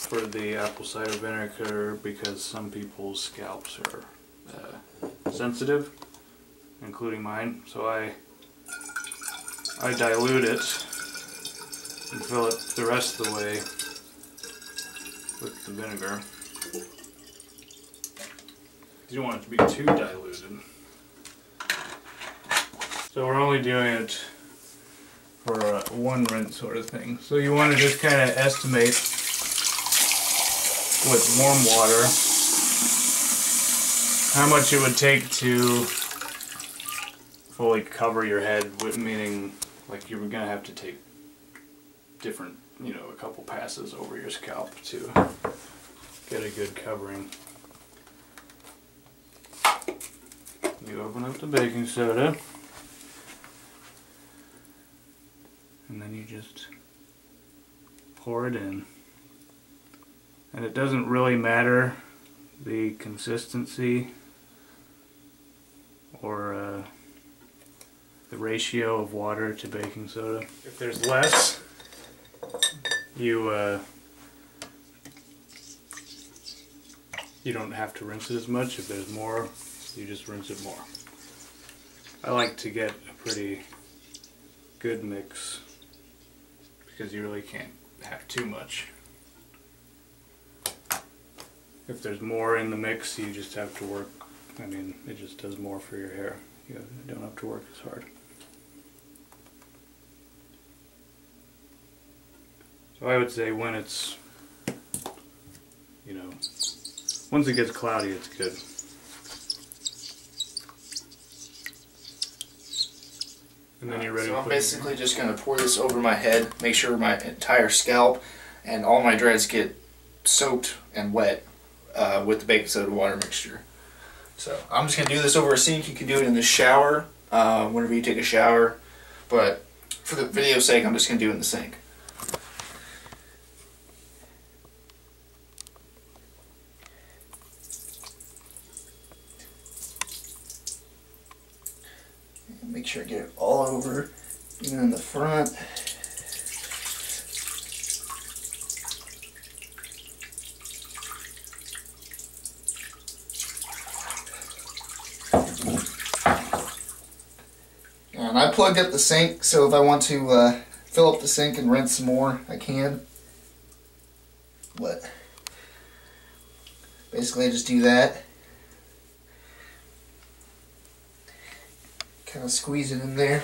for the apple cider vinegar because some people's scalps are sensitive, including mine. So I dilute it and fill it the rest of the way with the vinegar. You don't want it to be too diluted. So we're only doing it for one rinse sort of thing. So you want to just kind of estimate with warm water how much it would take to fully cover your head, meaning like you were going to have to take different, you know, a couple passes over your scalp to get a good covering. You open up the baking soda and then you just pour it in. And it doesn't really matter the consistency or the ratio of water to baking soda. If there's less, you don't have to rinse it as much. If there's more, you just rinse it more. I like to get a pretty good mix because you really can't have too much. If there's more in the mix, you just have to work. I mean, it just does more for your hair. You don't have to work as hard. So I would say when it's, you know, once it gets cloudy, it's good. And then you're ready. So I'm basically just going to pour this over my head, make sure my entire scalp and all my dreads get soaked and wet with the baking soda water mixture. So I'm just going to do this over a sink. You can do it in the shower, whenever you take a shower, but for the video's sake, I'm just going to do it in the sink. Make sure I get it all over, even in the front. And I plugged up the sink, so if I want to fill up the sink and rinse some more, I can. But basically I just do that. Kind of squeeze it in there.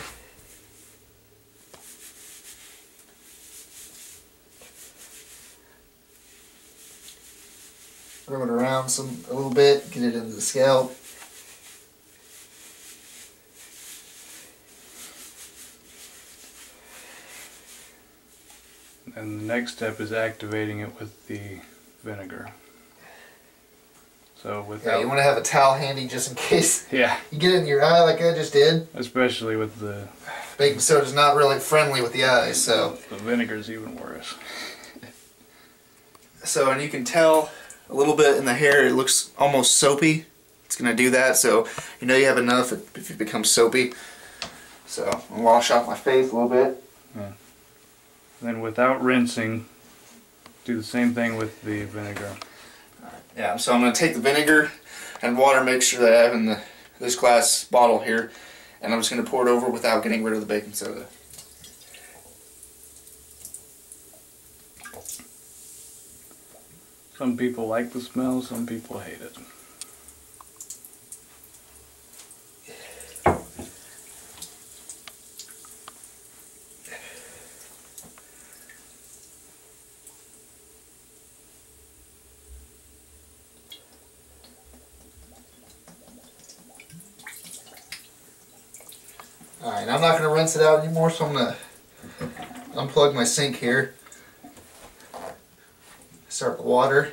Rub it around a little bit, get it into the scalp. And the next step is activating it with the vinegar. So Yeah, you want to have a towel handy just in case. Yeah. You get it in your eye like I just did. Especially with the baking soda is not really friendly with the eyes, so the vinegar's even worse. So, and you can tell a little bit in the hair, it looks almost soapy. It's going to do that, so you know you have enough if it becomes soapy. So, I'll wash off my face a little bit. Yeah. Then without rinsing, do the same thing with the vinegar. Yeah, so I'm going to take the vinegar and water mixture that I have in this glass bottle here, and I'm just going to pour it over without getting rid of the baking soda. Some people like the smell, some people hate it. Alright, I'm not going to rinse it out anymore, so I'm going to unplug my sink here. Start the water. I'm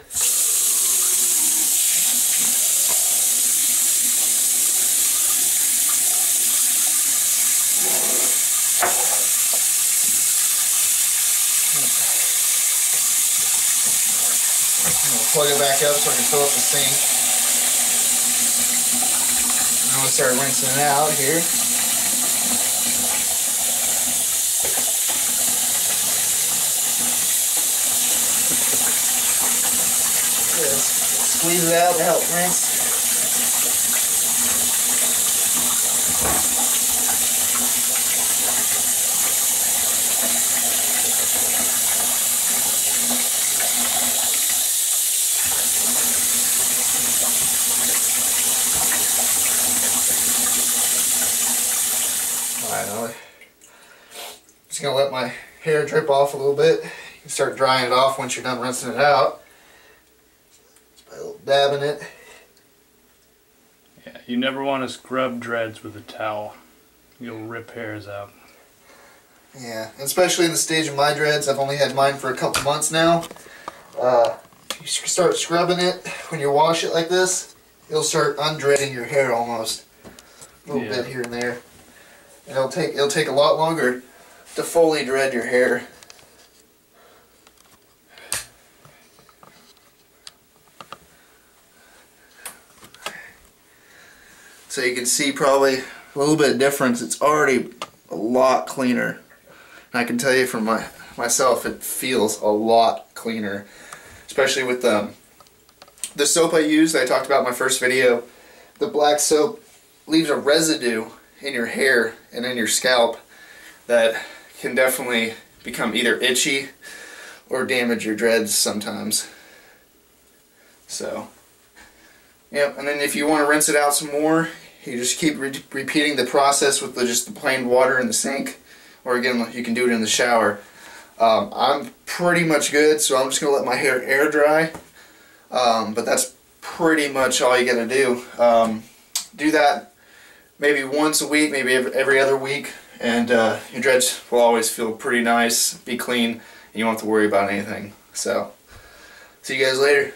going to plug it back up so I can fill up the sink. And I'm going to start rinsing it out here. Just squeeze it out to help rinse. Alright, now I'm just going to let my hair drip off a little bit. You can start drying it off once you're done rinsing it out. Just put a little dab in it. Yeah, you never want to scrub dreads with a towel. You'll rip hairs out. Yeah, especially in the stage of my dreads. I've only had mine for a couple months now. You start scrubbing it when you wash it like this, it'll start undreading your hair almost. A little bit here and there. And it'll take a lot longer to fully dread your hair. So you can see probably a little bit of difference. It's already a lot cleaner. And I can tell you from myself, it feels a lot cleaner. Especially with the soap I used, I talked about in my first video. The black soap leaves a residue in your hair and in your scalp that can definitely become either itchy or damage your dreads sometimes. So, yep, and then if you want to rinse it out some more, you just keep repeating the process with just the plain water in the sink, or again, you can do it in the shower. I'm pretty much good, so I'm just going to let my hair air dry, but that's pretty much all you got to do. Do that maybe once a week, maybe every other week, and your dreads will always feel pretty nice, be clean, and you won't have to worry about anything. So, see you guys later.